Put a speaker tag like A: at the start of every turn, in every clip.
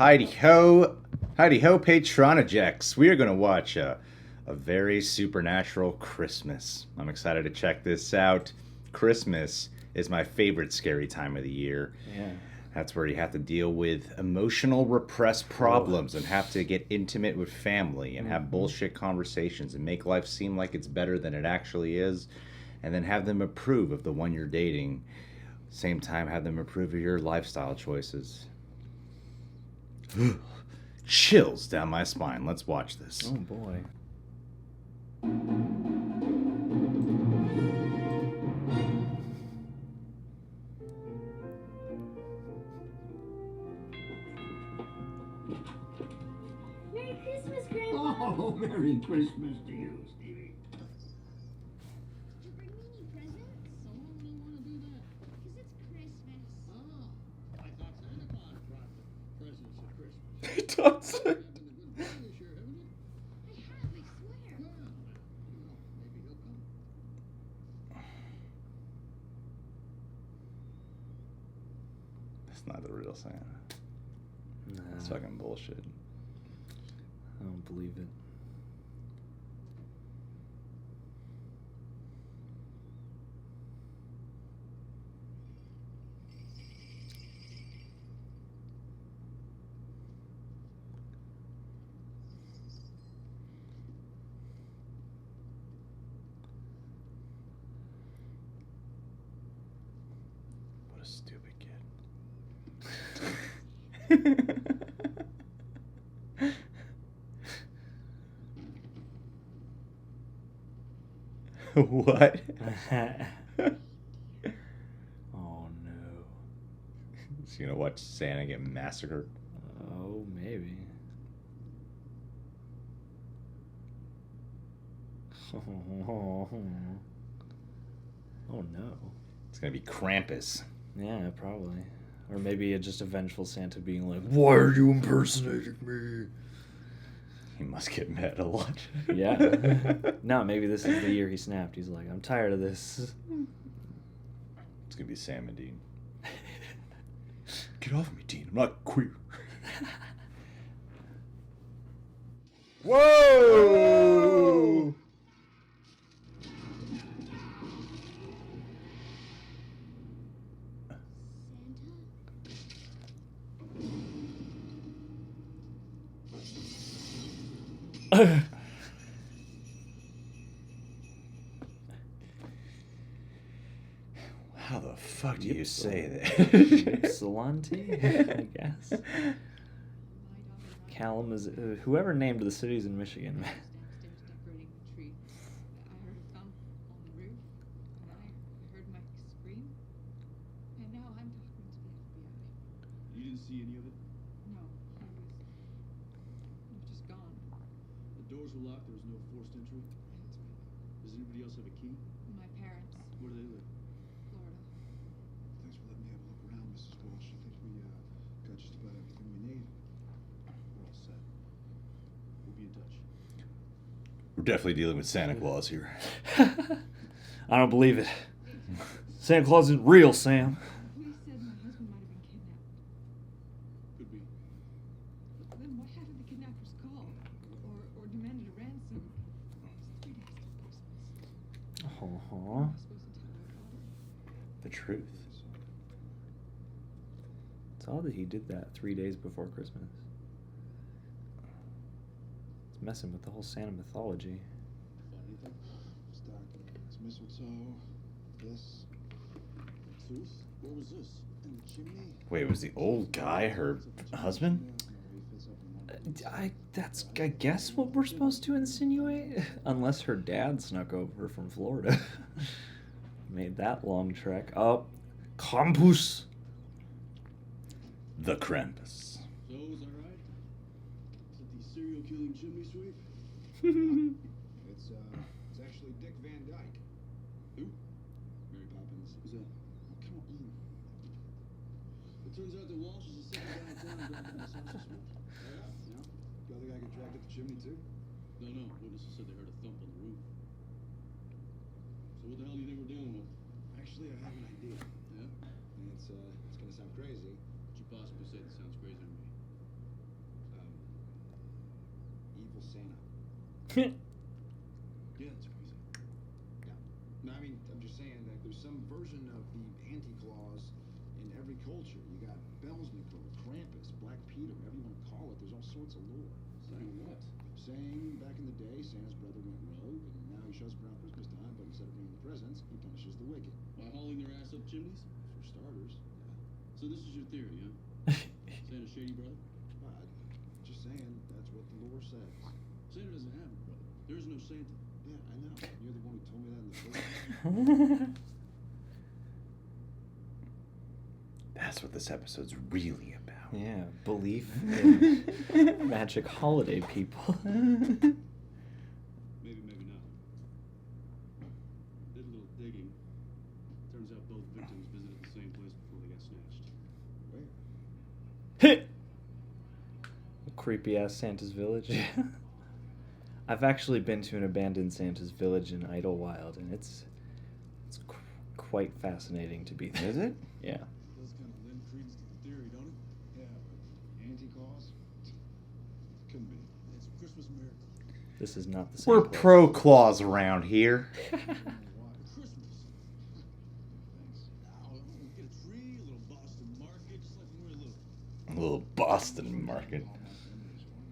A: Heidi ho, Heidi ho, Patronajects. We are going to watch a very supernatural Christmas. I'm excited to check this out. Christmas is my favorite scary time of the year.
B: Yeah.
A: That's where you have to deal with emotional repressed problems and have to get intimate with family and have bullshit conversations and make life seem like it's better than it actually is, and then have them approve of the one you're dating. Same time, have them approve of your lifestyle choices. Chills down my spine. Let's watch this.
B: Oh boy.
C: Merry Christmas, Grandma!
D: Oh, Merry Christmas to you, Stevie.
C: Did you bring me any presents?
E: So why would I want to do that?
C: Because it's Christmas.
E: Oh, I thought Santa Claus brought the presents at Christmas.
A: It does.
E: You've been a good boy this year, haven't you?
C: I have, I swear.
E: Well, maybe he'll come.
A: That's not the real Santa.
B: Nah,
A: That's fucking bullshit.
B: I don't believe it.
A: What a stupid kid. What?
B: Oh no.
A: Is he gonna watch Santa get massacred?
B: Oh, maybe. Oh no.
A: It's gonna be Krampus.
B: Yeah, probably. Or maybe just a vengeful Santa being like, "Why are you impersonating me?"
A: He must get mad a lot.
B: Yeah. No, maybe this is the year he snapped. He's like, "I'm tired of this."
A: It's gonna be Sam and Dean. Get off of me, Dean. I'm not queer. Whoa! How the fuck do you say that?
B: Ypsilanti, I guess. Kalamazoo. Whoever named the cities in Michigan.
F: Downstairs decorating the tree. I heard a thump on the roof, and then I heard Mike scream, and now I'm talking to the FBI.
D: You didn't see any of it?
F: No, he was just gone.
D: The doors were locked. There was no forced entry.
F: That's right.
D: Does anybody else have a key?
F: My parents,
D: Where do they live?
F: Florida.
G: Thanks for letting me have a look around, Mrs. Walsh. I think we got just about everything we need.
D: We're all set. We'll be in touch.
A: We're definitely dealing with Santa Claus here.
B: I don't believe it. Santa Claus isn't real, Sam.
F: Police said my husband might have been kidnapped.
D: Could be.
F: But then why haven't the kidnappers called or demanded a ransom? It's 3 days till Christmas.
B: Aw.
F: Am I supposed to tell my father?
B: The truth. It's odd that he did that 3 days before Christmas. It's messing with the whole Santa mythology.
D: Find anything?
G: Stockings, mistletoe, this.
D: Tooth? What was this?
G: In the chimney.
A: Wait, was the old guy her husband?
B: That's, I guess, what we're supposed to insinuate? Unless her dad snuck over from Florida. Made that long trek. Oh, Krampus.
A: The Krampus.
D: So, is that right? Is it the serial killing chimney sweep?
G: It's actually Dick Van Dyke.
D: Who?
G: Mary Poppins.
D: Who's that?
G: Oh, come on.
D: It turns out that Walsh is the second guy in town who got the sausage smoke.
G: Yeah. The other guy got dragged up the chimney too.
D: No. Witnesses said they heard a thump on the roof. So what the hell do you think we're dealing with?
G: Actually, I have an idea.
D: Yeah?
G: And it's gonna sound crazy.
D: What you possibly say that sounds crazy to me?
G: Yeah, it's crazy. Yeah. No, I mean, I'm just saying that there's some version of the Anti-Claus in every culture. You got Belsnickel, Krampus, Black Peter, whatever you want to call it. There's all sorts of lore.
D: Saying what?
G: Saying back in the day, Santa's brother went rogue, and now he shows up around Christmas time, but instead of bringing presents, he punishes the wicked.
D: By hauling their ass up chimneys?
G: For starters.
D: So this is your theory, huh? Santa's shady brother?
G: Just saying, that's what the lore says.
D: Santa doesn't have a brother. There is no Santa.
G: Yeah, I know. You're the one who told me that in the first place.
A: That's what this episode's really about.
B: Yeah, belief in magic holiday people.
D: Maybe, maybe not. Did a little digging. Turns out both victims visited the same place before they got snatched.
G: Where?
B: Creepy ass Santa's village. I've actually been to an abandoned Santa's village in Idlewild, and it's quite fascinating to be there.
A: Is it?
B: Yeah.
D: Does kind of lend credence to the theory, don't it?
G: Yeah, but Anti-Claus? Couldn't be.
D: It's a Christmas miracle.
B: This is not the same.
A: We're
B: place.
A: pro claws around here.
D: Christmas.
G: Thanks.
D: Now, we get a tree, a little Boston market, just like when we were little.
A: A little Boston market.
G: All my memories for me,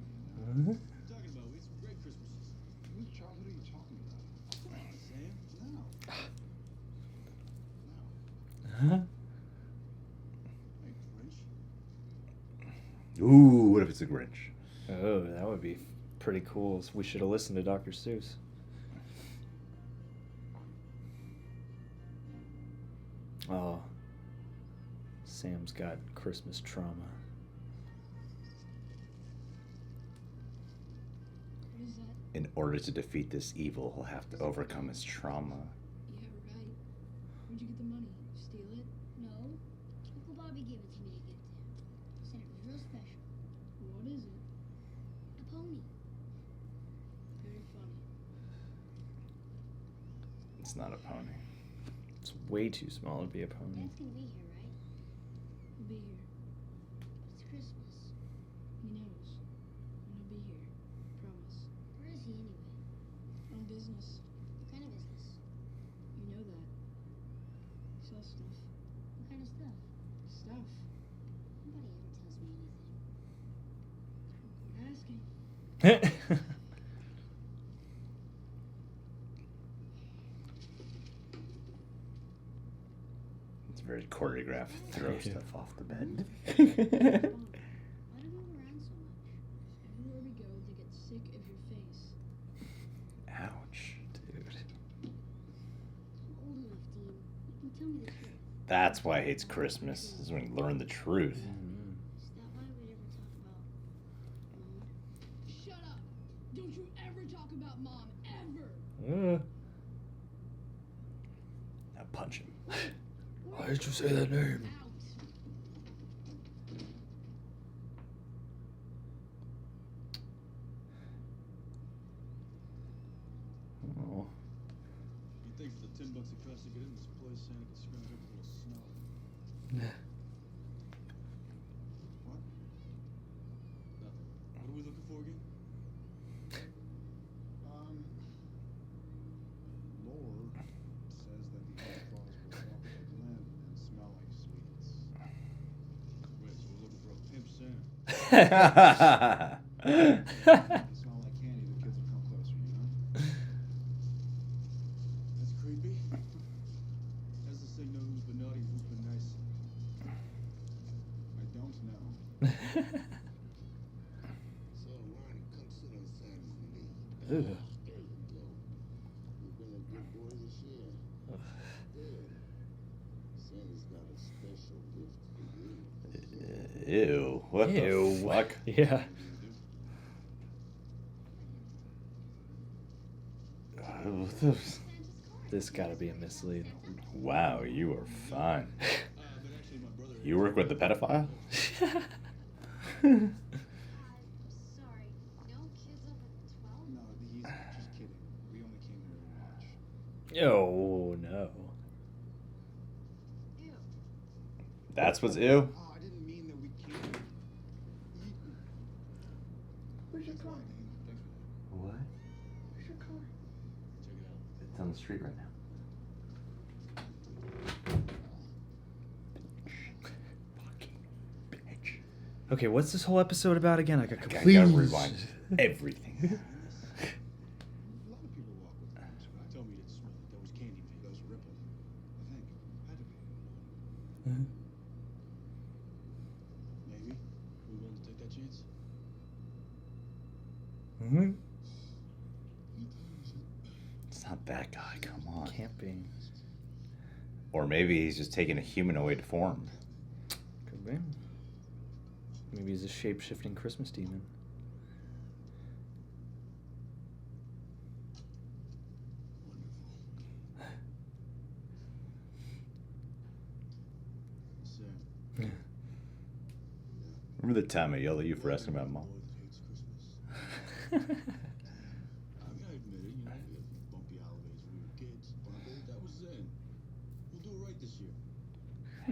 G: you know?
B: Mhm.
D: What are you talking about? We had some great Christmases.
G: Whose childhood are you talking about?
D: Sam?
G: No.
B: Huh?
D: Hey, Grinch.
A: Ooh, what if it's a Grinch?
B: Oh, that would be pretty cool. We should have listened to Dr. Seuss. Oh, Sam's got Christmas trauma.
C: What is that?
A: In order to defeat this evil, he'll have to overcome his trauma.
C: Yeah, right. Where'd you get the money? Steal it? No. Uncle Bobby gave it to me to give to him. Said it was real special. What is it? A pony. Very funny.
A: It's not a pony.
B: It's way too small to be a pony.
C: Dad's gonna be here, right? He'll be here. But it's Christmas. He knows. And he'll be here. Promise. Where is he anyway? On business. What kind of business? You know that. He sells stuff. What kind of stuff? Stuff. Nobody ever tells me anything. Quit asking.
A: It's very choreographed. Throw stuff off the bed.
C: Why do you move around so much? Everywhere we go, they get sick of your face.
A: Ouch.
B: Dude.
C: I'm old enough, Dean. You can tell me the truth.
A: That's why he hates Christmas. This is when he learned the truth.
B: Mhm.
C: Is that why we never talk about Mom?
F: Shut up! Don't you ever talk about Mom, ever!
A: Now punch him.
B: Why did you say that name?
F: Out!
B: Oh.
D: You think for the $10 it costs to get in this place, Santa could scrounge up a little snow.
G: What?
D: Nothing. What are we looking for again?
G: Lore says that the Anti-Claus will walk like Lynn and smell like sweets.
D: Wait, so we're looking for a pimp Santa.
G: They smell like candy, the kids will come closer, you know?
D: That's creepy. How's this thing know who's been naughty, who's been nice?
G: I don't know.
E: So, Ronnie, come sit on Santa's knee.
B: Ugh.
E: There you go. You've been a good boy this year. Good. Santa's got a special gift for you.
A: Ew. What the fuck?
B: Yeah.
A: What the-
B: This gotta be a mislead.
A: Wow, you are fun.
D: But actually, my brother.
A: You work with the pedophile?
C: Sorry. No kids over 12?
G: No, he's just kidding. We only came here to watch.
B: Oh no.
C: Ew.
A: That's what's ew?
G: Oh, I didn't mean that we came.
C: Where's your
G: Thanks
C: car?
G: for that.
A: What? street right now.
B: Okay, what's this whole episode about again? I got
A: I
B: completely
A: gotta rewind everything.
G: A lot of people walk with names, right? Tell me you didn't smell it. That was Candyman. That was Ripple. I think. Had to be. Maybe. We willing to take that chance?
B: Mhm.
A: It's not that guy, come on.
B: Can't be.
A: Or maybe he's just taking a humanoid form.
B: Could be. Maybe he's a shape-shifting Christmas demon.
G: Sam.
A: Remember the time I yelled at you for asking about mom?
G: Hates Christmas. I gotta admit it, we had bumpy holidays when we were kids. But that was then. We'll do it right this year.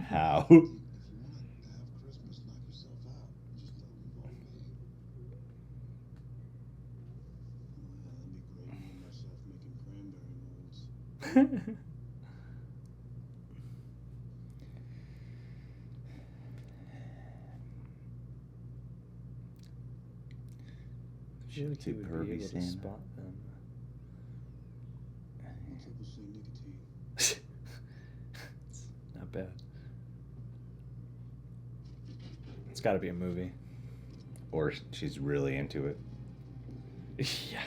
A: How?
E: If you want to have Christmas, knock yourself out. Just don't involve me.
G: Oh, yeah, that'd be great. Me and myself making cranberry molds.
B: I feel like
A: Too
B: you would
A: pervy,
B: be able to
A: Santa.
B: spot them.
G: Triple C nicotine.
B: It's not bad. It's got to be a movie.
A: Or she's really into it.
B: Yeah.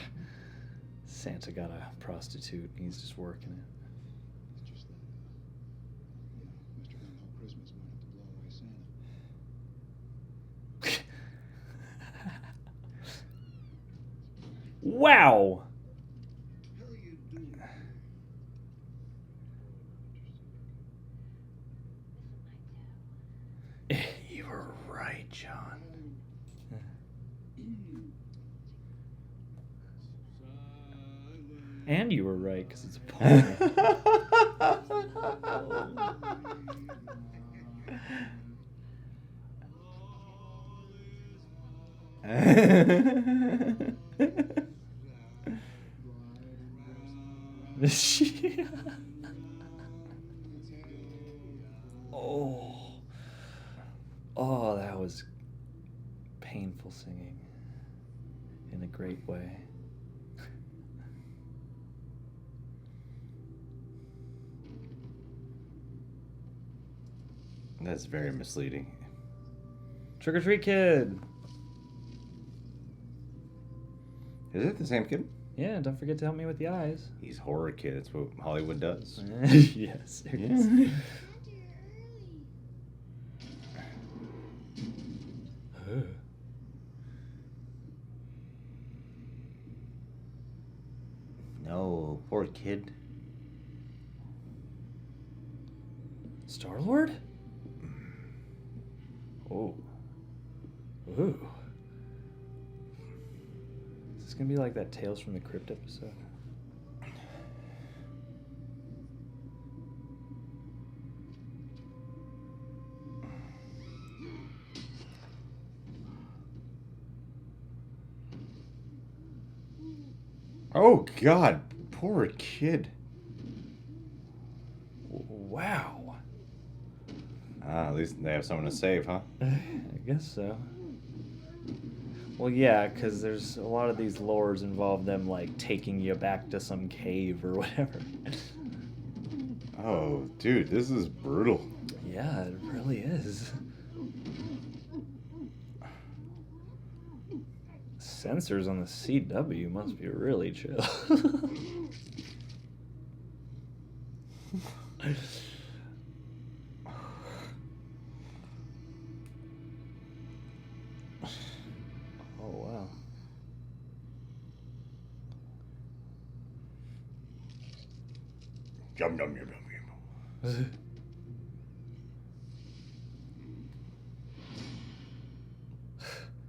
B: Santa got a prostitute. He's just working it.
G: It's just that, Mr. Gung Ho Christmas might have to blow away Santa.
B: Wow.
E: How are you doing?
A: You were right, John.
B: And you were right, because it's a pony. Oh. Oh, that was painful singing in a great way.
A: That's very misleading.
B: Trick or treat kid.
A: Is it the same kid?
B: Yeah, don't forget to help me with the eyes.
A: He's horror kid. That's what Hollywood does.
B: Yes, there it is.
A: Yeah. No, poor kid.
B: Star-Lord? Oh. Ooh. Is this gonna be like that Tales from the Crypt episode?
A: Oh God, poor kid.
B: Wow.
A: At least they have someone to save, huh?
B: I guess so. Well, yeah, because there's a lot of these lores involve them like taking you back to some cave or whatever.
A: Oh, dude, this is brutal.
B: Yeah, it really is. Censors on the CW must be really chill. Oh, wow.
A: Yum, yum, yum, yum, yum.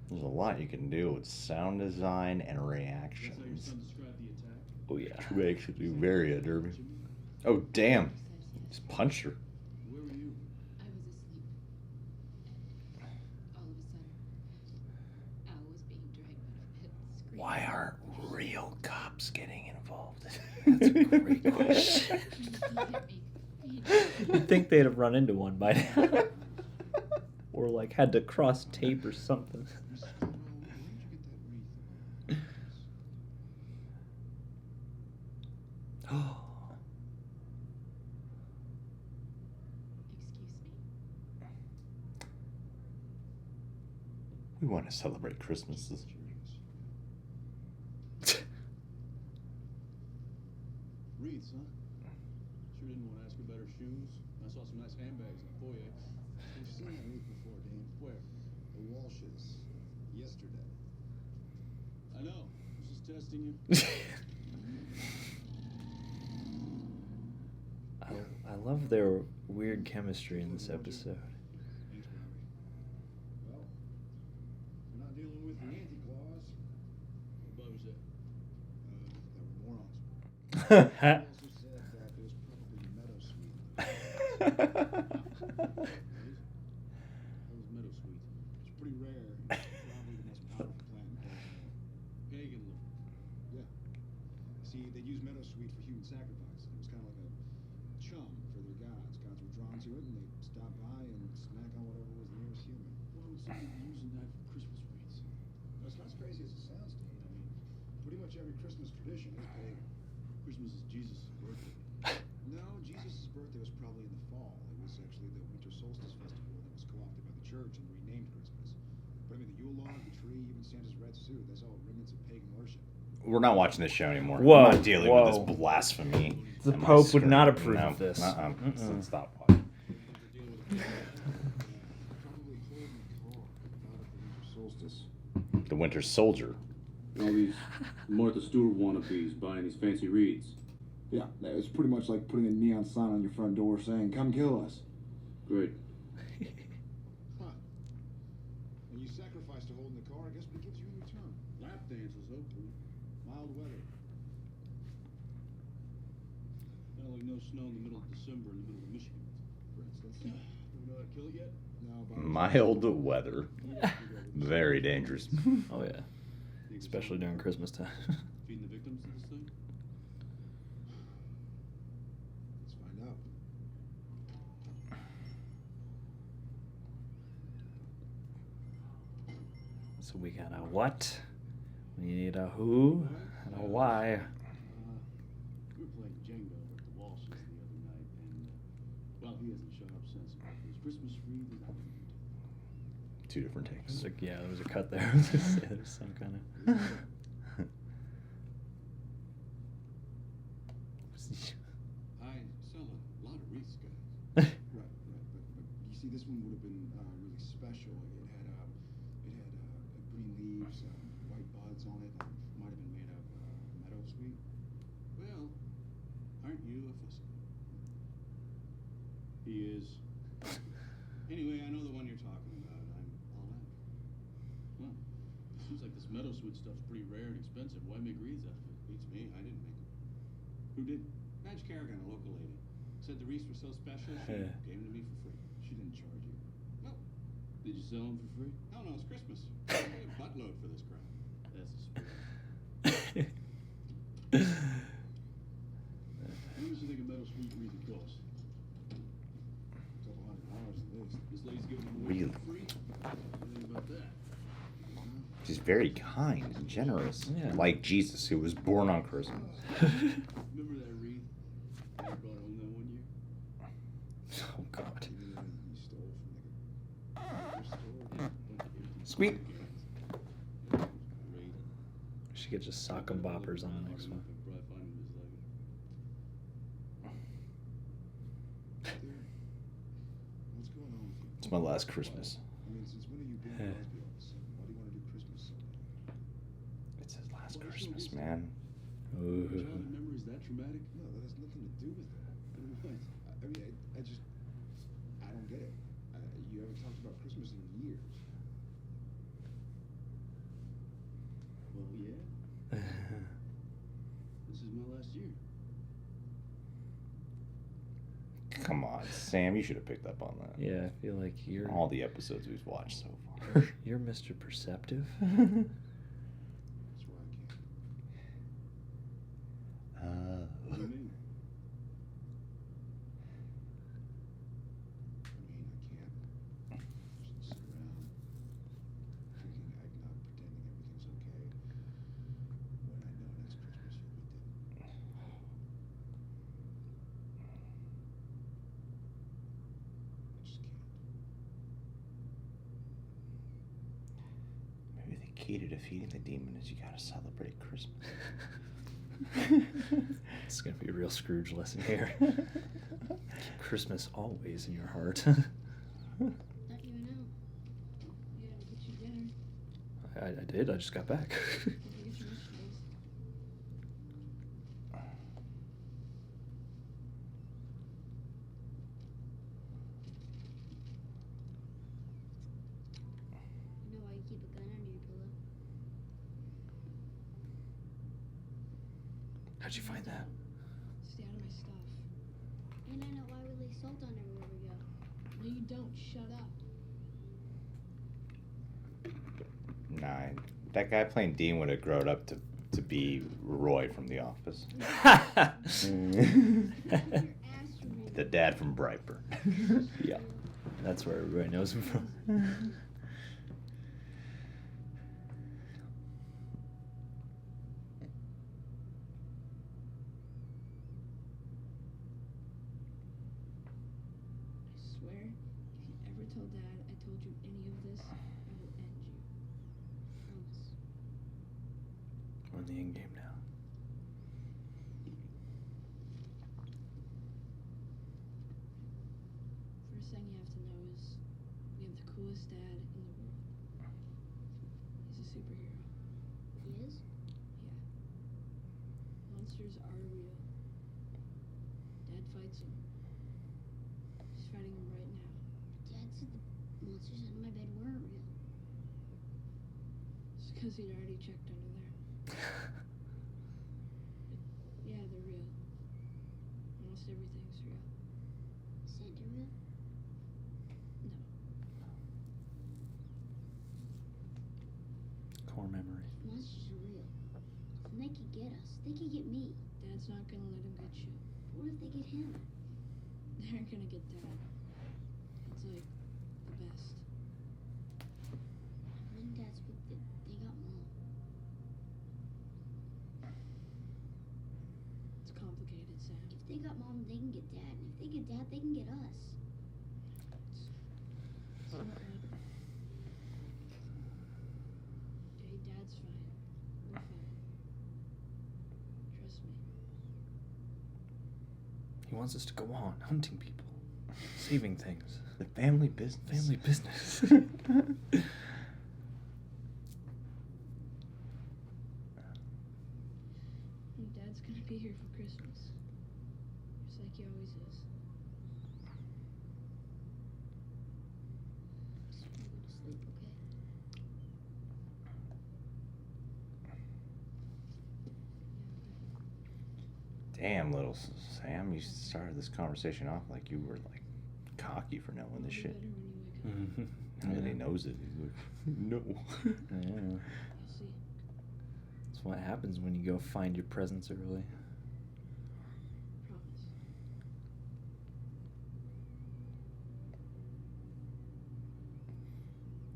A: There's a lot you can do with sound design and
D: That's how your
A: reactions.
D: son described the attack.
B: Oh, yeah.
A: True actually very Derby. Oh, damn. Just punched her.
D: Where were you?
F: I was asleep. And all of a sudden, Al was being dragged out of a pit screaming.
A: Why aren't real cops getting involved?
B: That's a great question. You'd think they'd have run into one by now. Or like had to cross tape or something.
G: Mrs. Caldwell, where did you get that wreath?
B: Oh.
F: Excuse me?
A: We want to celebrate Christmases.
D: Wreaths, huh? Sure didn't want to ask her about her shoes. I saw some nice handbags in the foyer.
G: We've seen that wreath before, Dane.
D: Where?
G: The Walshes. Yesterday.
D: I know. I was just testing you.
B: I love their weird chemistry in this episode.
G: Thanks, Robbie. Well, we're not dealing with the anti-claws.
D: What about was that?
G: That were morons.
B: Ha.
G: They also said that there's probably meadowsweet.
D: That was meadowsweet.
G: It's pretty rare. It's probably the most powerful plant in California.
D: Pagan look.
G: Yeah. See, they use meadowsweet for human sacrifice. It was kind of like a chum for their gods. Gods were drawn to it, and they'd stop by and snack on whatever was nearest human.
D: Why would somebody be using that for Christmas wreaths?
G: Now, it's not as crazy as it sounds, Dean. I mean, pretty much every Christmas tradition is pagan.
D: Christmas is Jesus' birthday.
G: No, Jesus' birthday was probably in the fall. It was actually the winter solstice festival that was co-opted by the church and renamed Christmas. But I mean, the Yule log, the tree, even Santa's red suit, that's all remnants of pagan worship.
A: We're not watching this show anymore.
B: Whoa,
A: I'm not dealing with
B: whoa.
A: this blasphemy.
B: The
A: on my
B: Pope would
A: screen.
B: not approve
A: No,
B: of this.
A: Let's stop watching.
G: Probably cold in the car, not at the winter solstice.
A: The Winter Soldier.
D: All these Martha Stewart wannabes buying these fancy wreaths.
G: Yeah, it's pretty much like putting a neon sign on your front door saying, "Come kill us."
D: Great.
G: Huh. And you sacrifice to hold in the car, I guess what it gives you in return.
D: Lap dances, hopefully.
G: Mild weather.
D: Not like no snow in the middle of December in the middle of Michigan.
G: For instance.
D: Do we know how to kill it yet?
G: No, but
A: Mild weather. Very dangerous.
B: Oh yeah, especially during Christmas time.
D: Feeding the victims of this thing?
G: let's find out.
B: So we got a what? We need a who and a why.
D: We were playing Jenga with the Walshes the other night, and, well, he hasn't shut up since. His Christmas wreath is out.
A: Two different takes.
B: There's a, yeah, there was a cut there. I was gonna say, there's some kind of.
D: I sell a lot of wreaths, guys.
G: Right. But you see, this one would have been really special. It had green leaves, white buds on it. Might have been made of meadowsweet.
D: Well, aren't you a fussy? He is. Anyway, I know the one you're talking about. I'm all that. Well, seems like this meadowsweet stuff's pretty rare and expensive. Why make wreaths out of it? Beats me. I didn't make them. Who did? Madge Kerrigan, a local lady. Said the wreaths were so special, she
B: Yeah.
D: gave them to me for free.
G: She didn't charge you.
D: No. Did you sell them for free? No, no, it's Christmas. I paid a buttload for this crap. That's a spirit. How much do you think a meadowsweet wreath would cost?
G: $200 at least.
D: This lady's giving them away
A: Really?
D: for free. What do you think about that?
A: She's very kind and generous.
B: Yeah.
A: Like Jesus, who was born on Christmas.
D: Remember that wreath I brought home that one year?
B: Oh God.
G: Even though you stole from the store.
A: Squeak.
D: Yeah, it was great.
B: We should get just sock and boppers on the next one.
D: Probably find him just like it.
G: What's going on with you?
A: It's my last Christmas.
G: I mean, since when have you been
B: Yeah.
G: Crosby all of a sudden? Why do you want to do Christmas so bad?
A: It's his last Christmas, man.
B: Ooh.
D: Childhood memories that traumatic?
G: No, that has nothing to do with that.
D: What?
G: I mean, I just, I don't get it. You haven't talked about Christmas in years.
D: Well, yeah. This is my last year.
A: Come on, Sam. You should have picked up on that.
B: Yeah, I feel like you're
A: All the episodes we've watched so far.
B: you're Mr. Perceptive.
G: That's why I can't.
A: key to defeating the demon is you gotta celebrate Christmas.
B: It's gonna be a real Scrooge lesson here. Keep Christmas always in your heart.
C: Thought you went out. You had to get you dinner.
B: I did. I just got back.
C: Did you get your vegetables? You know why you keep a gun under your pillow?
B: How'd you find that?
C: Stay out of my stuff.
H: And I know why we lay salt on everywhere we go.
C: No, you don't. Shut up.
A: Nah, that guy playing Dean would have grown up to be Roy from The Office.
C: Your ass for me.
A: The dad from Brightburn.
B: Yeah, that's where everybody knows him from.
C: I swear, if you ever tell Dad I told you any of this, I will end you.
H: Promise.
B: We're in the end game now.
C: First thing you have to know is we have the coolest dad in the world. He's a superhero.
H: He is?
C: Yeah. Monsters are real. Dad fights them. He's fighting them right now.
H: Dad said the monsters under my bed weren't real.
C: It's because he'd already checked under there. Yeah, they're real. Almost everything's real.
H: Santa real?
C: No.
B: Core memory.
H: If monsters are real, then they could get us. They could get me.
C: Dad's not gonna let him get you.
H: What if they get him?
C: They're gonna get Dad. It's like the best.
H: When Dad's with they got Mom.
C: It's complicated, Sam.
H: If they got Mom, they can get Dad. And if they get Dad, they can get us.
C: It's not like. Jay, Dad's fine. We're fine. Trust me.
B: He wants us to go on hunting people, saving things.
A: The family business.
B: Family business.
C: And Dad's gonna be here for Christmas. Just like he always is.
H: Just wanna go to sleep, okay?
A: Damn, little Sam, you started this conversation off like you were like cocky for knowing this shit.
C: Better when you wake up.
A: Now that he knows it, he's like, no.
B: Yeah.
C: You'll see.
B: That's what happens when you go find your presents early.
C: Promise.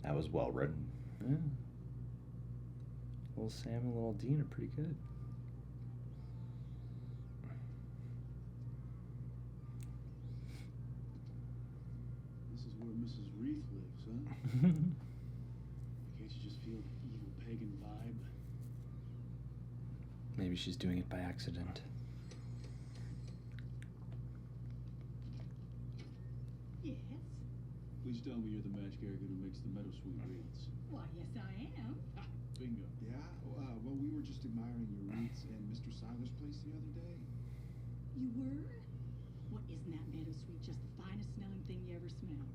A: That was well written.
B: Yeah. Little Sam and little Dean are pretty good.
D: This is where Mrs. Reith lives, huh? Can't you just feel the evil pagan vibe?
B: Maybe she's doing it by accident.
I: Yes.
D: Please tell me you're the match character who makes the Meadowsweet wreaths.
I: Why, yes, I am.
D: Bingo.
G: Yeah, well, we were just admiring your wreaths in Mr. Siler's place the other day.
I: You were? What, isn't that meadowsweet just the finest smelling thing you ever smelled?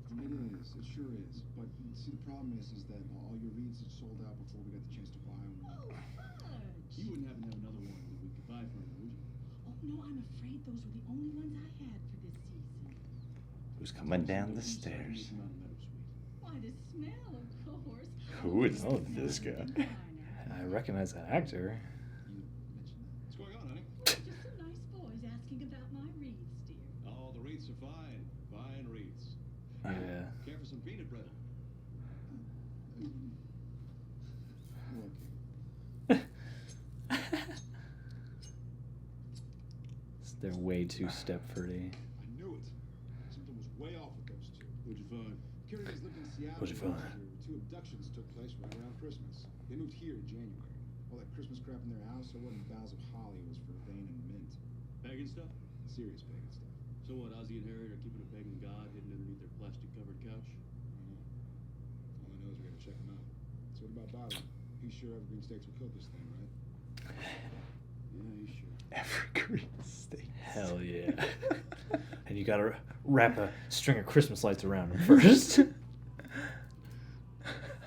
G: It sure is. But see, the problem is that all your wreaths had sold out before we got the chance to buy them.
I: Oh, fudge.
D: You wouldn't happen to have another one that we could buy from you, would you?
I: Oh, no, I'm afraid those were the only ones I had for this season.
A: Who's coming down the
D: Who's decided to
A: stairs?
D: make them out of Meadowsweet?
I: Why, the smell, of course.
A: Who is
I: Oh,
A: this guy?
B: I recognize that actor.
G: You mentioned that.
D: What's going on, honey?
I: Just some nice boys asking about my wreaths, dear.
D: Oh, the wreaths are fine. Fine wreaths.
B: Yeah.
D: Care for some peanut brittle?
G: Okay.
B: They're way too Stepfordy.
G: I knew it. Something was way off with those two.
D: What'd you find?
G: Securities lived in Seattle.
B: What'd you find?
G: last year. 2 abductions took place right around Christmas. They moved here in January. All that Christmas crap in their house, it wasn't boughs of holly, it was vervain and mint.
D: Pagan stuff?
G: Serious pagan stuff.
D: So what, Ozzy and Harriet are keeping a pagan god hidden underneath their plastic-covered couch?
G: I don't know. All I know is we gotta check them out. So what about Bobby? He's sure Evergreen Steaks will cook this thing, right?
D: Yeah, he's sure.
A: Evergreen Steaks.
B: Hell yeah. And you gotta wrap a string of Christmas lights around him first.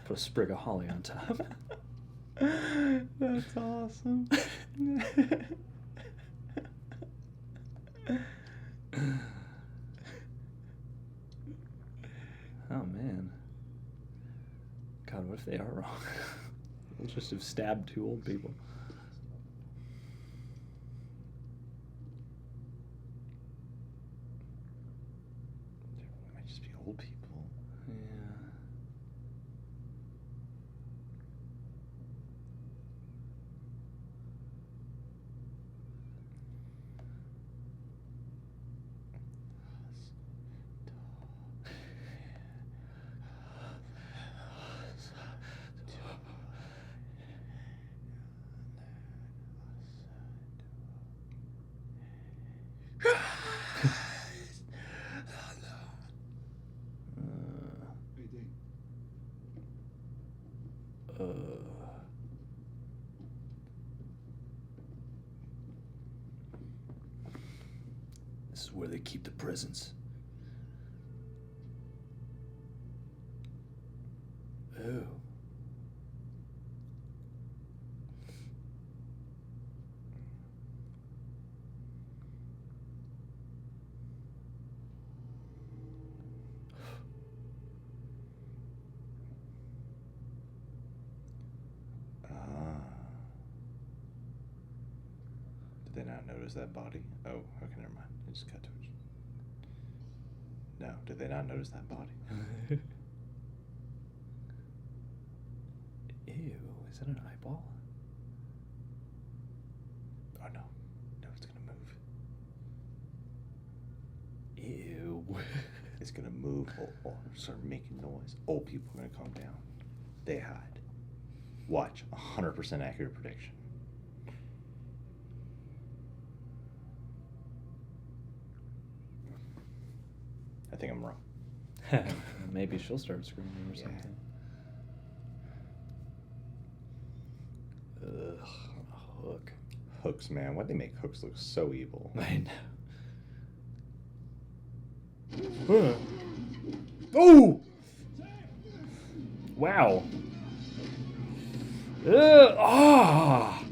B: Put a sprig of holly on top.
A: That's awesome.
B: Oh man. God, what if they are wrong? We'll just have stabbed 2 old people.
A: It might just be old people.
B: Yeah.
G: Hey, Dane.
B: This is where they keep the presents. Oh.
A: Did they not notice that body? Oh, okay, never mind. I just cut to it. No, did they not notice that body?
B: Ew, is that an eyeball?
A: Oh no. No, it's gonna move.
B: Ew.
A: It's gonna move or start making noise. Old people are gonna calm down. They hide. Watch. 100% accurate prediction. I think I'm wrong.
B: Maybe she'll start screaming or
A: Yeah.
B: something. Ugh, a hook.
A: Hooks, man. Why'd they make hooks look so evil?
B: I know. Oh! Wow. Ah!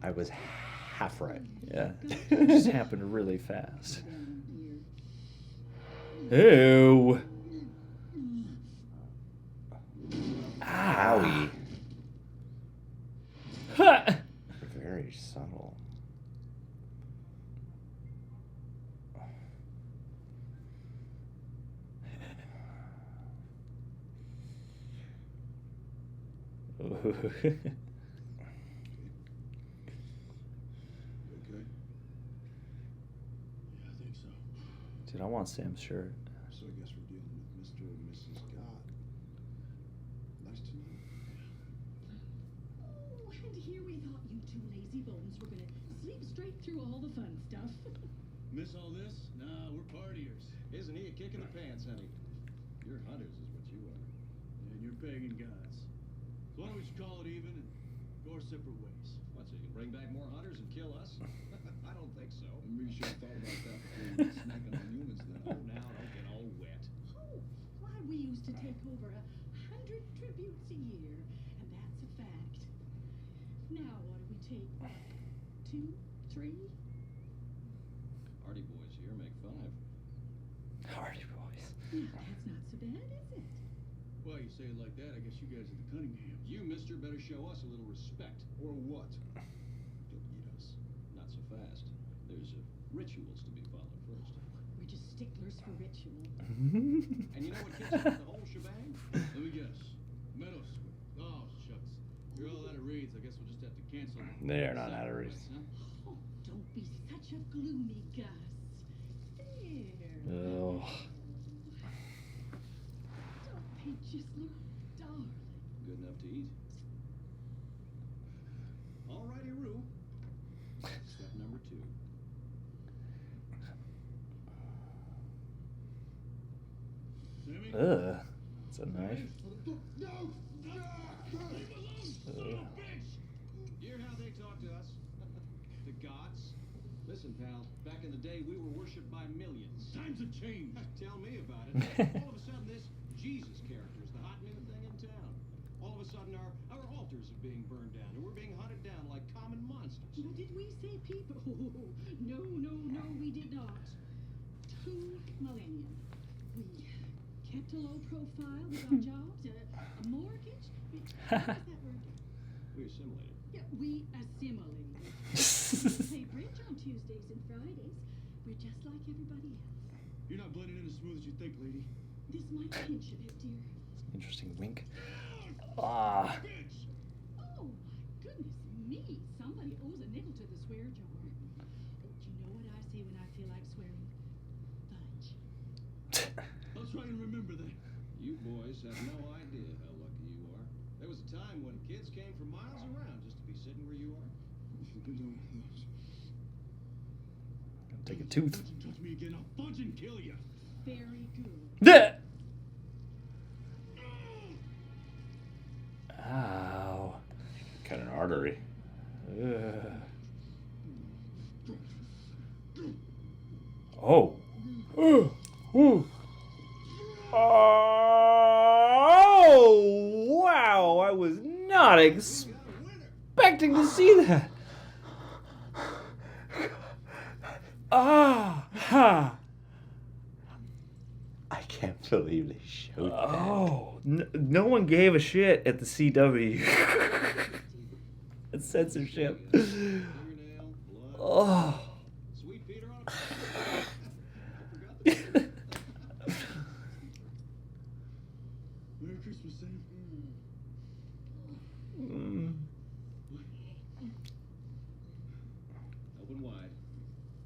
A: I was half right.
B: Yeah. It just happened really fast. Ew.
A: Howie.
B: Ha!
A: Very subtle.
D: Okay. Yeah, I think so.
B: Dude, I want Sam's shirt.
G: So I guess we're dealing with Mr. and Mrs. God. Nice to know.
I: Oh, and here we thought you 2 lazy bones were gonna sleep straight through all the fun stuff.
D: Miss all this? Nah, we're partiers.
E: Isn't he a kick in the pants, honey? You're hunters is what you are.
D: And you're pagan gods. So why don't we just call it even and go our separate ways?
E: What, so you can bring back more hunters and kill us? I don't think so.
G: Maybe you should have thought about that before you went snacking on humans then.
E: Oh, now don't get all wet.
I: Oh, why we used to take over 100 tributes a year, and that's a fact. Now what do we take? 2, 3?
E: Hardy boys here make 5.
B: Hardy boys.
I: Now that's not so bad, is it?
D: Well, you say it like that, I guess you guys are the Cunninghams.
E: You, mister, better show us a little respect.
G: Or what? Don't eat us.
E: Not so fast. There's rituals to be followed first.
I: We're just sticklers for ritual.
E: And you know what kicks off the whole shebang?
D: Let me guess. Meadow Square. Oh, shucks. You're all out of reeds. I guess we'll just have to cancel.
A: They're not out of reeds.
D: Huh?
I: Oh, don't be such gloomy, Gus. There.
B: Oh.
I: Don't they just look darling?
D: Good enough to eat. All righty, Roo. Step number 2. Sammy?
B: Ugh. It's a knife.
D: No! Bitch! You hear how they talk to us? The gods? Listen, pal, back in the day, we were worshipped by millions. Times have changed. Tell me about it. All of a sudden, this Jesus character is the hot new thing in town. All of a sudden, our altars are being burned down, and we're being hunted down like common monsters.
I: Well, did we say people? No, no, no, we did not. 2 millennia. We kept a low profile with our jobs, a mortgage. What's that word?
D: We assimilated.
I: Yeah, we assimilated. We play bridge on Tuesdays and Fridays. We're just like everybody else.
D: You're not blending in as smooth as you think, lady.
I: This might pinch a bit, dear.
B: Interesting wink. Ah.
D: Bitch!
I: Oh, my goodness me. Somebody owes a nickel to the swear jar. Do you know what I say when I feel like swearing? Fudge.
D: I'll try and remember that. You boys have no idea how lucky you are. There was a time when kids came from miles around just to be sitting where you are.
B: Take a tooth.
D: Touch me again, I'll fudge and kill you.
I: Very good.
B: Yeah. Ow.
A: Cut an artery.
B: Ugh. Oh. Ooh. Oh, wow. I was not expecting to see that. Ah. Ha.
A: I can't believe they showed that.
B: Oh. No one gave a shit at the CW. It's censorship.
D: Fingernail, blood,
B: Oh.
D: sweet Peter on a I forgot the Merry Christmas, Sam.
B: Mm.
D: Open wide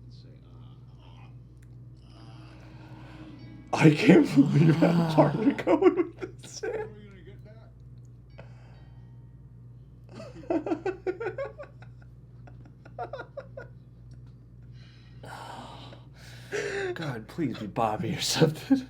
D: and say
A: I can't believe how far they're going with this.
D: How are you gonna get back?
B: God, please be Bobby or something.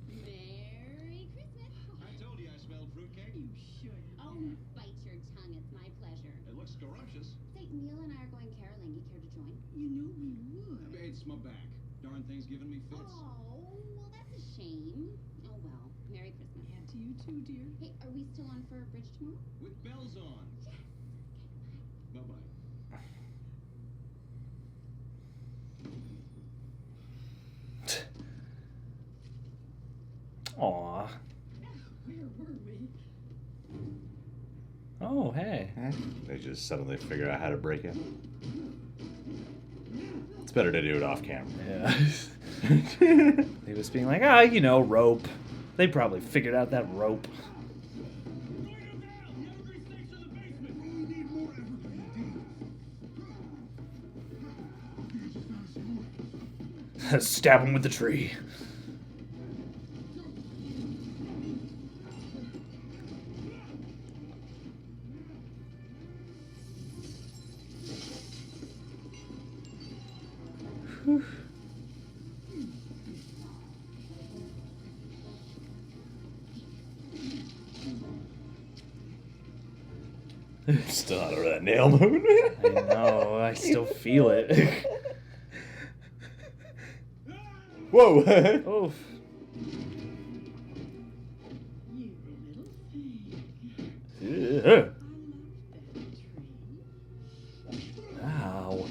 H: Merry Christmas.
D: I told you I smelled fruitcake.
I: You should.
H: Oh, bite your tongue. It's my pleasure.
D: It looks scrumptious.
H: Say, Neil and I are going caroling. You care to join?
I: You know we would.
D: It's my back. Darn thing's giving me fits.
H: Oh, well, that's a shame. Oh, well. Merry Christmas.
I: And to you too, dear.
H: Hey, are we still on for bridge tomorrow?
D: With bells on.
H: Yes.
D: Bye bye.
B: Aw.
I: Where were we?
B: Oh, hey.
A: They just suddenly figured out how to break it. It's better to do it off camera.
B: Yeah. He was being like, rope. They probably figured out that rope. Stab him with the tree.
A: Still not over that nail moon.
B: I know, I still feel it.
A: Whoa!
B: Oof.
I: You little thing.
B: Ugh.
I: I love that tree.
B: Ow.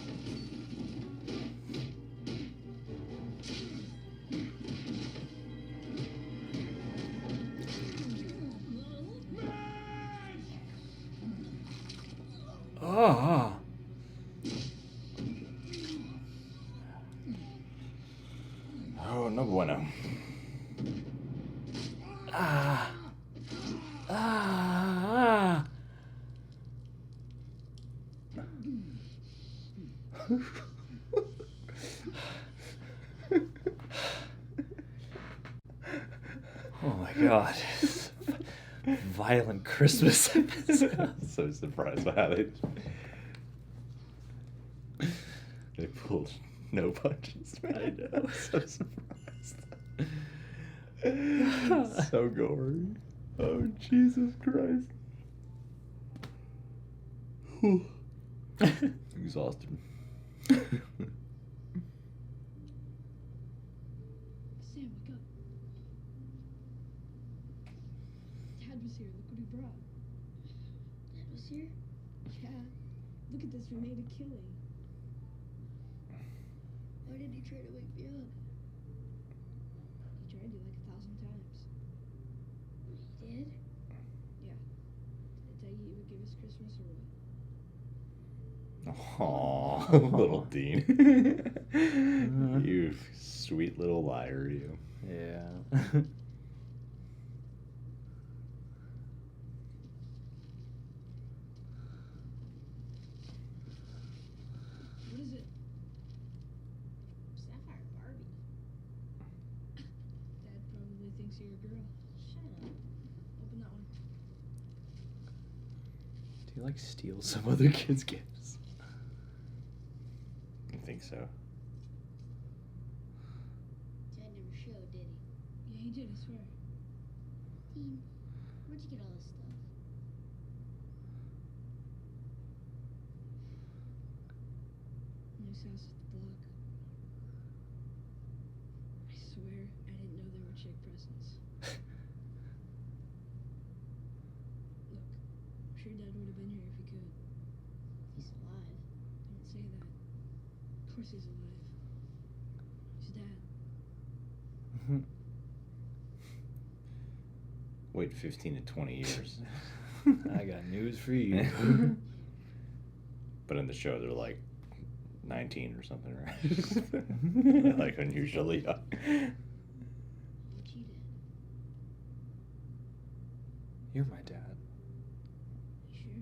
B: Ah.
A: Oh, no bueno.
B: Ah. Ah. Oh my god. Violent Christmas episode.
A: I'm so surprised by how they pulled no punches. Man.
B: I know.
A: I'm so surprised. So gory. Oh, Jesus Christ. Exhausted.
C: Sam, wake up. Dad was here. Look what he brought.
H: Dad was here?
C: Yeah. Look at this. We made a killing.
H: Why did he try to wake me up?
C: He tried you like 1,000 times.
H: He did?
C: Yeah. Did I tell you he would give us Christmas or what?
A: Aw, little Dean. You sweet little liar, you.
B: Yeah.
C: What is it?
H: Sapphire Barbie.
C: Dad probably thinks you're a girl.
H: Shut up.
C: Open that one.
B: Do you like steal some other kids' gifts?
A: I think so.
H: Dad never showed, did he?
C: Yeah, he did, I swear.
H: Dean, where'd you get all this stuff?
C: Nice house at the block. I swear, I didn't know there were chick presents. Look, I'm sure Dad would have been here if he could.
H: He's alive.
C: Don't say that. Of course he's alive. He's Dad.
A: Wait 15 to 20 years.
B: I got news for you.
A: But in the show, they're like 19 or something, right? Like unusually young.
H: What you did?
B: You're my dad.
C: You sure?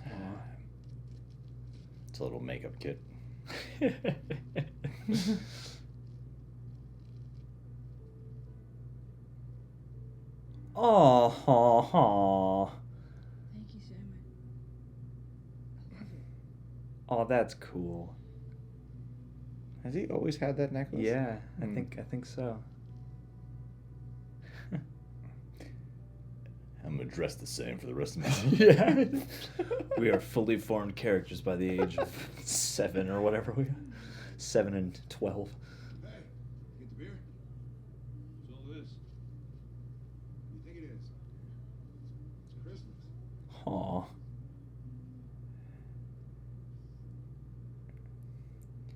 H: I'm sure.
B: Aw.
A: It's a little makeup kit.
B: Oh, ha, ha.
C: Thank you, Sam. I love it.
B: Oh, that's cool.
A: Has he always had that necklace?
B: Yeah, I
A: Hmm.
B: think so.
A: I'm gonna dress the same for the rest of my life.
B: Yeah. We are fully formed characters by the age of 7 or whatever we are. 7 and 12.
G: Hey, you get the beer?
D: What's all this?
G: What do you think it is? It's Christmas.
B: Aw.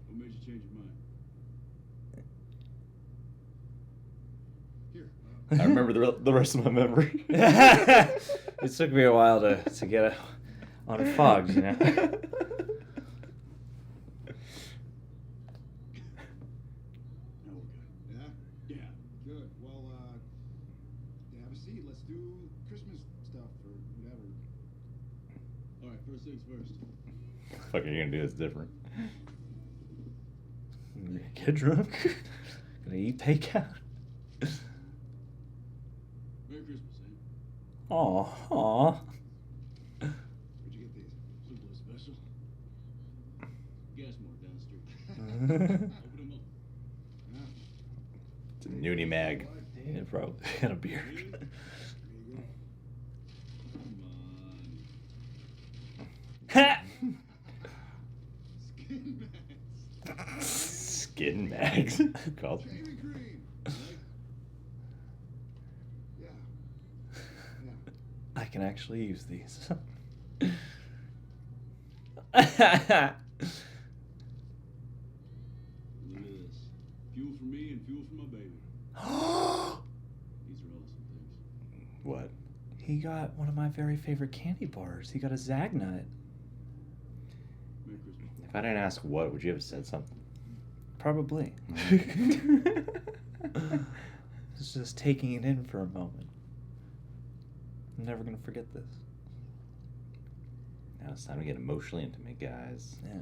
D: What made you change your mind?
G: Here.
A: I remember the rest of my memory.
B: It took me a while to get on fogs, you know.
G: Now we're good. Yeah?
D: Yeah.
G: Good. Well, yeah, have a seat. Let's do Christmas stuff or whatever.
D: All right, first things first.
A: Fuck, are you gonna do this different?
B: Get drunk. Gonna eat takeout.
D: Merry Christmas, Sam.
B: Aw, aw.
G: Where'd you get these?
D: Someplace special. Gasmore down the street. Open them up.
G: Yeah.
A: It's a Noonie mag.
B: Yeah, probably had a beer.
D: Really?
G: There you go.
D: Come on.
G: Skin bags.
A: Skin mags. Called.
G: Shaving cream. Right? Yeah. Yeah.
B: I can actually use these.
D: Look at this. Fuel for me and fuel for my baby. These are awesome things.
A: What?
B: He got one of my very favorite candy bars. He got a Zagnut.
D: Merry Christmas.
A: If I didn't ask what, would you have said something?
B: Probably. It's just taking it in for a moment. I'm never gonna forget this.
A: Now it's time to get emotionally intimate, guys.
B: Yeah.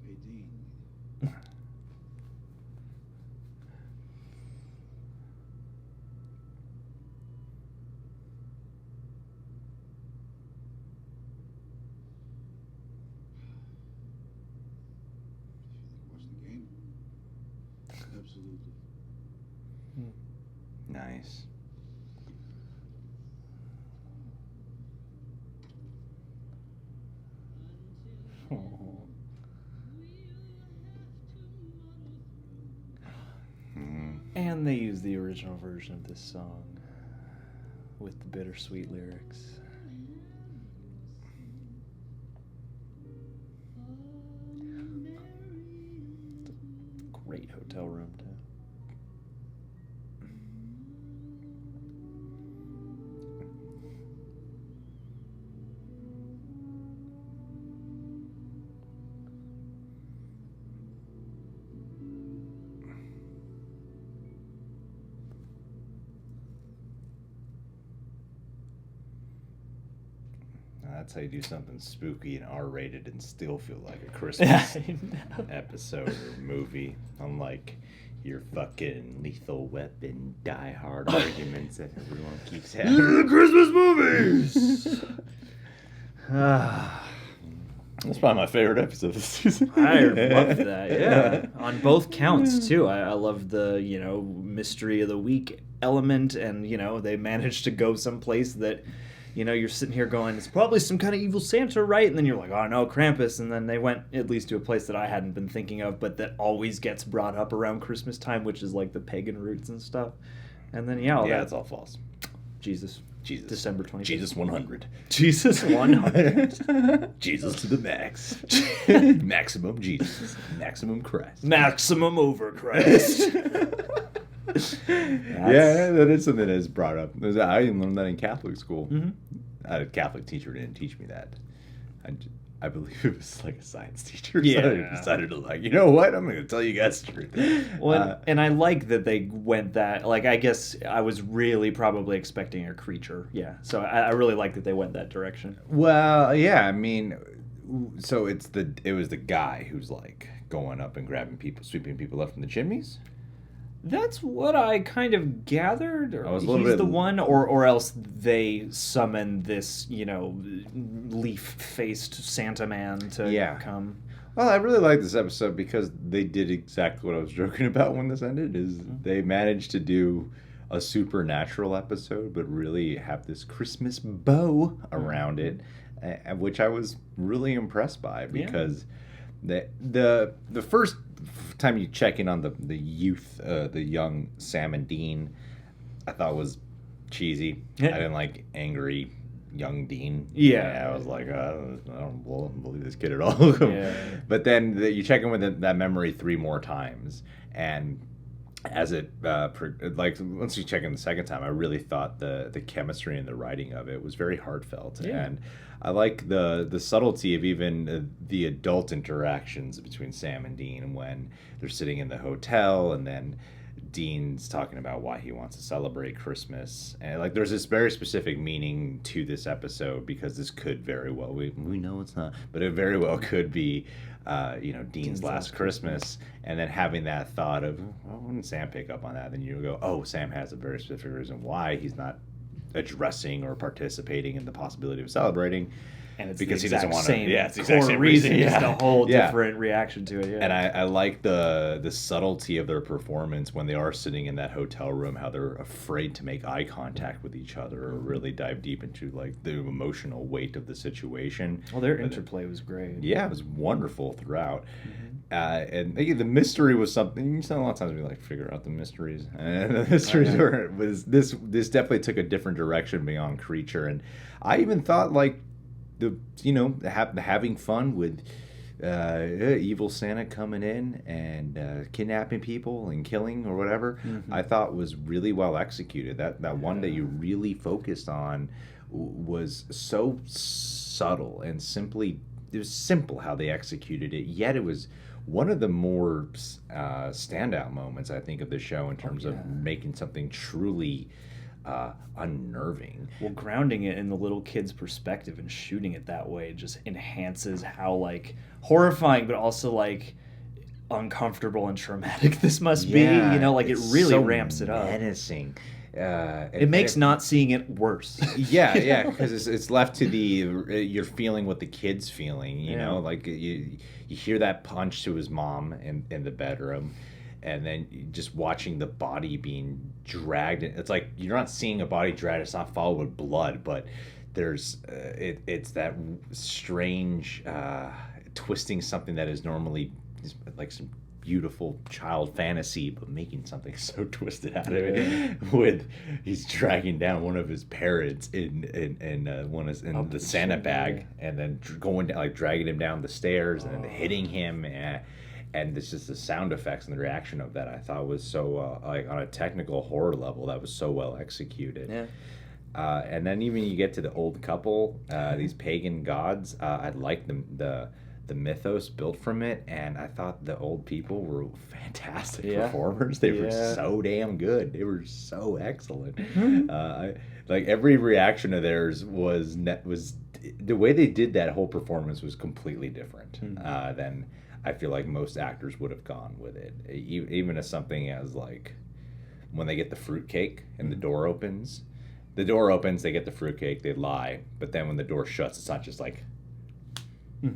G: Hey, Dean. Watch the game.
D: Absolutely.
A: Nice.
B: Oh.
A: Mm.
B: And they use the original version of this song with the bittersweet lyrics. Great hotel room, too.
A: Now, that's how you do something spooky and R-rated and still feel like a Christmas
B: I know.
A: episode or movie, unlike your fucking Lethal Weapon, Die Hard arguments that everyone keeps having.
B: Christmas movies!
A: That's probably my favorite episode this season.
B: I love that, yeah. On both counts, too. I love the, mystery of the week element, and, they managed to go someplace that, you're sitting here going, it's probably some kind of evil Santa, right? And then you're like, oh, no, Krampus. And then they went at least to a place that I hadn't been thinking of, but that always gets brought up around Christmas time, which is like the pagan roots and stuff. And then,
A: That's all false.
B: Jesus.
A: Jesus.
B: December 25th.
A: Jesus 100.
B: Jesus 100.
A: Jesus to the max. Maximum Jesus. Maximum Christ.
B: Maximum over Christ.
A: Yeah, that is something that is brought up. I even learned that in Catholic school.
B: Mhm.
A: I had a Catholic teacher who didn't teach me that. I believe it was like a science teacher.
B: Yeah.
A: So I decided to you know what? I'm going to tell you guys the truth.
B: Well, and I like that they went that, I guess I was really probably expecting a creature. Yeah. So I really like that they went that direction.
A: Well, yeah, I mean, so it was the guy who's going up and grabbing people, sweeping people up from the chimneys.
B: That's what I kind of gathered.
A: I was a little
B: He's
A: bit-
B: the one, or else they summon this, leaf-faced Santa man to come.
A: Well, I really like this episode because they did exactly what I was joking about when this ended. Is they managed to do a supernatural episode, but really have this Christmas bow around it, which I was really impressed by because the first time you check in on the youth, the young Sam and Dean, I thought was cheesy. I didn't like angry young Dean.
B: Yeah.
A: I was like, I don't believe this kid at all.
B: Yeah.
A: But then you check in with that memory 3 more times, and as it once you check in the second time, I really thought the chemistry and the writing of it was very heartfelt, and I like the subtlety of even the adult interactions between Sam and Dean when they're sitting in the hotel, and then Dean's talking about why he wants to celebrate Christmas, and there's this very specific meaning to this episode because this could very well, we know it's not, but it very well could be Dean's last Christmas, and then having that thought of, well, when did Sam pick up on that? Then you go, oh, Sam has a very specific reason why he's not addressing or participating in the possibility of celebrating.
B: And it's
A: because
B: the
A: he doesn't
B: exact
A: want
B: same
A: to. Yeah, it's the exact
B: core
A: same
B: reason.
A: reason.
B: Just a whole
A: Yeah.
B: different reaction to it. Yeah.
A: And I like the subtlety of their performance when they are sitting in that hotel room, how they're afraid to make eye contact with each other or really dive deep into the emotional weight of the situation.
B: Well, their interplay was great.
A: Yeah, it was wonderful throughout. And again, the mystery was something. You spend a lot of times we figure out the mysteries, and the mysteries was this definitely took a different direction beyond creature. And I even thought having fun with evil Santa coming in and kidnapping people and killing or whatever, I thought was really well executed. That one that you really focused on was so subtle and it was simple how they executed it, yet it was one of the more standout moments, I think, of the show in terms
B: yeah.
A: of making something truly unnerving.
B: Well, grounding it in the little kid's perspective and shooting it that way just enhances how like horrifying, but also like uncomfortable and traumatic this must be. You know, like it
A: it's
B: really
A: so
B: ramps it up.
A: menacing.
B: It makes not seeing it worse.
A: Yeah, because it's left to you're feeling what the kid's feeling. You
B: Yeah.
A: know, like you hear that punch to his mom in the bedroom, and then just watching the body being dragged. It's like you're not seeing a body dragged. It's not followed with blood, but there's it's that strange twisting something that is normally like some beautiful child fantasy, but making something so twisted out of it. With he's dragging down one of his parrots in one is in the Santa bag, and then going down, like dragging him down the stairs, and then hitting him, and it's just the sound effects and the reaction of that I thought was so like on a technical horror level that was so well executed.
B: Yeah.
A: And then even you get to the old couple, these pagan gods. I like the mythos built from it, and I thought the old people were fantastic performers. They were so damn good. They were so excellent. Like every reaction of theirs was the way they did that whole performance was completely different than I feel like most actors would have gone with it. Even as something as like when they get the fruitcake and the door opens. The door opens, they get the fruitcake, they lie, but then when the door shuts, it's not just like,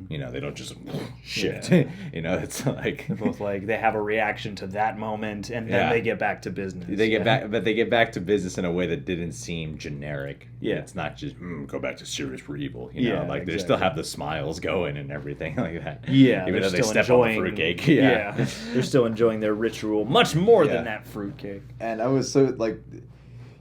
A: you know, they don't just shit.
B: Yeah.
A: You know, it's like
B: They're both like they have a reaction to that moment, and then they get back to business.
A: they get back, but they get back to business in a way that didn't seem generic.
B: Yeah.
A: It's not just go back to serious for evil. You know,
B: Yeah,
A: like they
B: exactly.
A: still have the smiles going and everything like that.
B: Yeah,
A: even
B: they're
A: though they
B: still
A: step on the
B: enjoying
A: fruitcake.
B: Yeah, they're still enjoying their ritual much more
A: Yeah.
B: than that fruitcake.
J: And I was so like,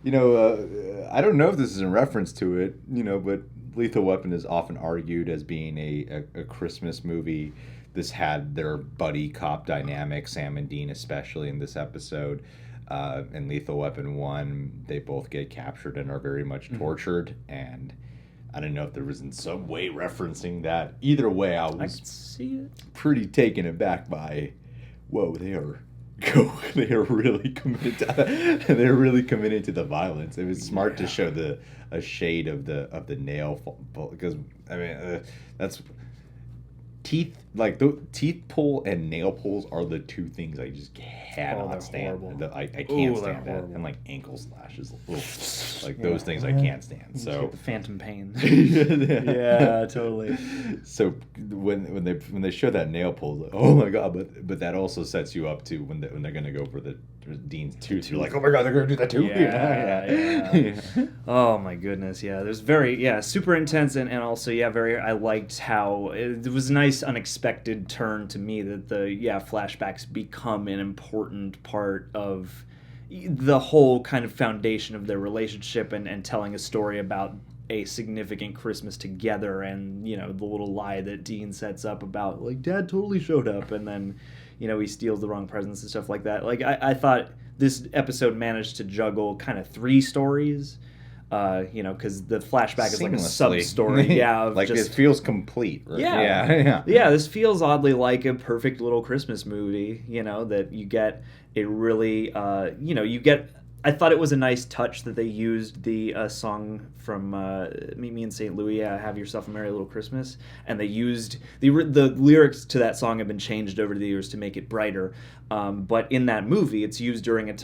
J: you know, I don't know if this is in reference to it, you know, but Lethal Weapon is often argued as being a Christmas movie. This had their buddy cop dynamic, Sam and Dean especially in this episode. In Lethal Weapon 1, they both get captured and are very much tortured. And I don't know if there was in some way referencing that. Either way, I
B: I
J: was
B: can see it.
J: pretty taken aback by, whoa, they are really committed to they're really committed to the violence. It was smart to show a shade of the nail because I mean that's teeth, like the teeth pull and nail pulls are the two things I just cannot
B: they're
J: stand.
B: horrible.
J: I can't
B: Ooh, they're
J: stand that.
B: horrible.
J: And like ankle slashes, like those things I can't stand.
B: You
J: So
B: get the phantom pain.
J: yeah,
B: totally.
J: So when they show that nail pull, like, oh my god! But that also sets you up to when they're gonna go for the Dean's tooth. You're like, oh my god, they're gonna do that too.
B: Yeah. Oh my goodness, yeah. There's super intense and also I liked how it was a nice unexpected turn to me that the flashbacks become an important part of the whole kind of foundation of their relationship and telling a story about a significant Christmas together, and you know the little lie that Dean sets up about like Dad totally showed up and then he steals the wrong presents and stuff like that. Like I thought this episode managed to juggle kind of three stories, because the flashback is like a sub story. Of
A: like
B: just,
A: it feels complete. Right?
B: Yeah. This feels oddly like a perfect little Christmas movie. That you get a really, I thought it was a nice touch that they used the song from Meet Me in St. Louis, Have Yourself a Merry Little Christmas, and they used the lyrics to that song have been changed over the years to make it brighter. But in that movie, it's used during a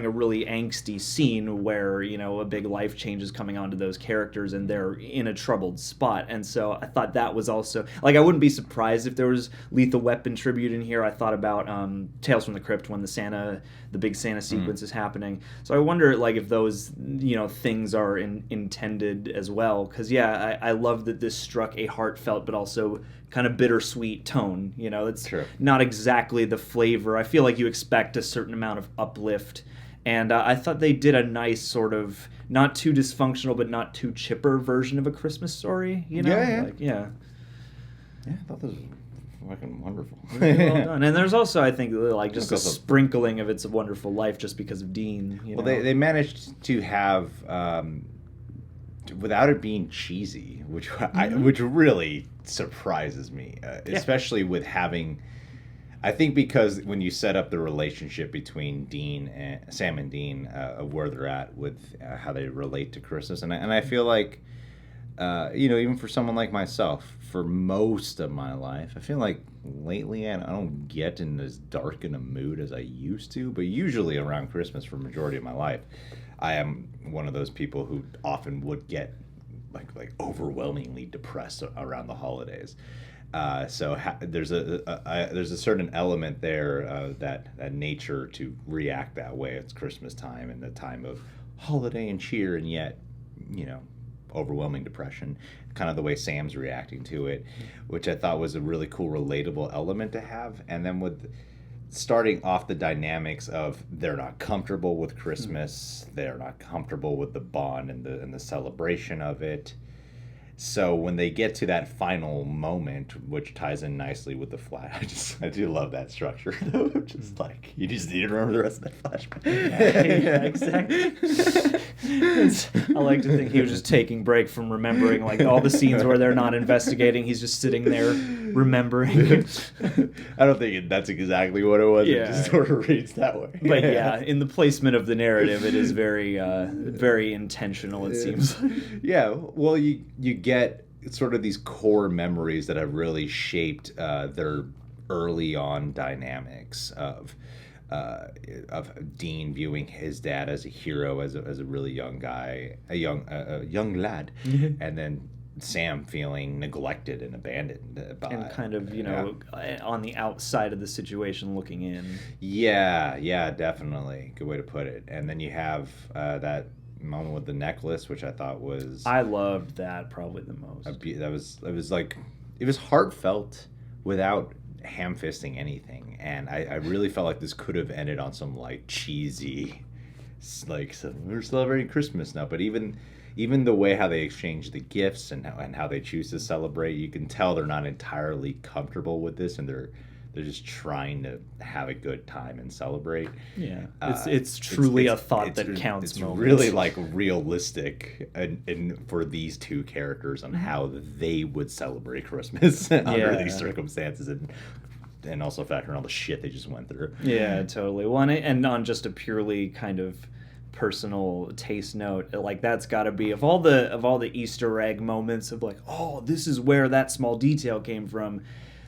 B: really angsty scene where a big life change is coming onto those characters and they're in a troubled spot. And so I thought that was also like I wouldn't be surprised if there was Lethal Weapon tribute in here. I thought about Tales from the Crypt when the big Santa sequence is happening. So I wonder like if those things are intended as well. Because I love that this struck a heartfelt but also kind of bittersweet tone. It's
A: Sure.
B: not exactly the flavor. I feel like you expect a certain amount of uplift, and I thought they did a nice sort of not too dysfunctional but not too chipper version of A Christmas Story.
J: Yeah.
A: Yeah, I thought this was fucking wonderful.
B: Really well done. And there's also, I think, like just a
A: Also-
B: sprinkling of It's a Wonderful Life just because of Dean.
A: Well, they managed to have, without it being cheesy, which really surprises me, especially with having I think because when you set up the relationship between Sam and Dean, of where they're at with how they relate to Christmas, and I feel like, even for someone like myself, for most of my life, I feel like lately I don't get in as dark in a mood as I used to, but usually around Christmas for majority of my life, I am one of those people who often would get like overwhelmingly depressed around the holidays. There's a certain element there, that nature to react that way. It's Christmas time and the time of holiday and cheer, and yet, overwhelming depression, kind of the way Sam's reacting to it, which I thought was a really cool, relatable element to have. And then with starting off the dynamics of they're not comfortable with Christmas, they're not comfortable with the bond and the celebration of it. So when they get to that final moment, which ties in nicely with the flash, I do love that structure. Just like, you just need to remember the rest of that flashback.
B: Yeah, exactly. I like to think he was just taking break from remembering like all the scenes where they're not investigating. He's just sitting there remembering.
A: I don't think that's exactly what it was.
B: Yeah.
A: It just sort of reads that way.
B: But yeah, in the placement of the narrative, it is very, very intentional, it seems.
A: Yeah, well, you get sort of these core memories that have really shaped their early on dynamics of Dean viewing his dad as a hero, as a really young guy, a young lad, and then Sam feeling neglected and abandoned by,
B: and kind of on the outside of the situation looking in.
A: Yeah, definitely, good way to put it. And then you have that moment with the necklace, which I thought was,
B: I loved that probably the most.
A: It was heartfelt without ham-fisting anything, and I really felt like this could have ended on some like cheesy, like, so we're celebrating Christmas now. But even the way how they exchange the gifts and how they choose to celebrate, you can tell they're not entirely comfortable with this, and they're just trying to have a good time and celebrate.
B: Yeah, it's truly a thought that counts.
A: It's
B: moment.
A: really like realistic, and for these two characters on how they would celebrate Christmas under these circumstances, and also factor in all the shit they just went through.
B: Yeah, totally. Well, and on just a purely kind of personal taste note, like that's got to be of all the Easter egg moments of like, oh, this is where that small detail came from.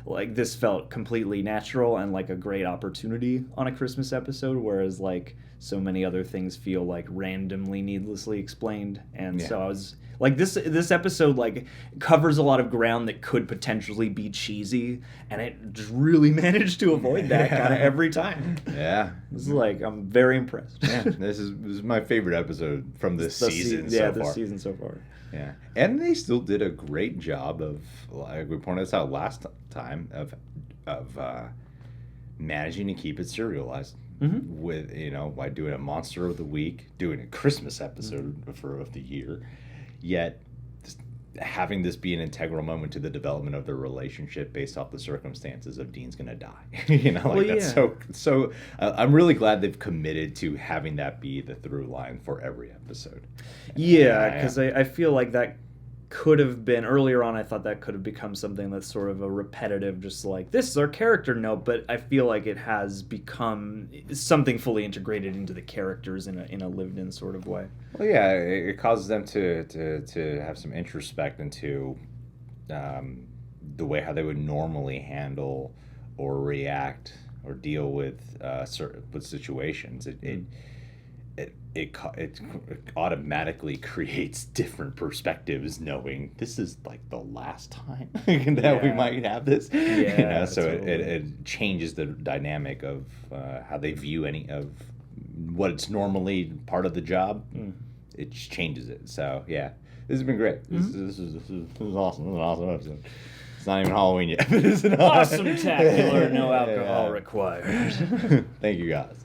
B: Like, this felt completely natural and like a great opportunity on a Christmas episode, whereas like so many other things feel like randomly, needlessly explained. And so I was like, this episode like covers a lot of ground that could potentially be cheesy, and it just really managed to avoid that kind of every time.
A: Yeah,
B: this is like, I'm very impressed.
A: Yeah, this is my favorite episode from this season so far.
B: This season so far.
A: Yeah, and they still did a great job of, like we pointed this out last time, of managing to keep it serialized. Mm-hmm. With by doing a Monster of the Week, doing a Christmas episode of the year, yet having this be an integral moment to the development of their relationship based off the circumstances of Dean's gonna die. That's so. I'm really glad they've committed to having that be the through line for every episode.
B: Yeah, because I feel like that could have been earlier on. I thought that could have become something that's sort of a repetitive, just like, this is our character note, but I feel like it has become something fully integrated into the characters in a lived-in sort of way.
A: Well, yeah, it causes them to have some introspect into the way how they would normally handle or react or deal with situations. It automatically creates different perspectives, knowing this is like the last time that we might have this.
B: Yeah,
A: so
B: totally.
A: it changes the dynamic of how they view any of what's normally part of the job. It just changes it. So yeah, this has been great. This is awesome. This is an awesome episode. It's not even Halloween yet. But it's an
B: Awesome-tacular, no alcohol required.
A: Thank you guys.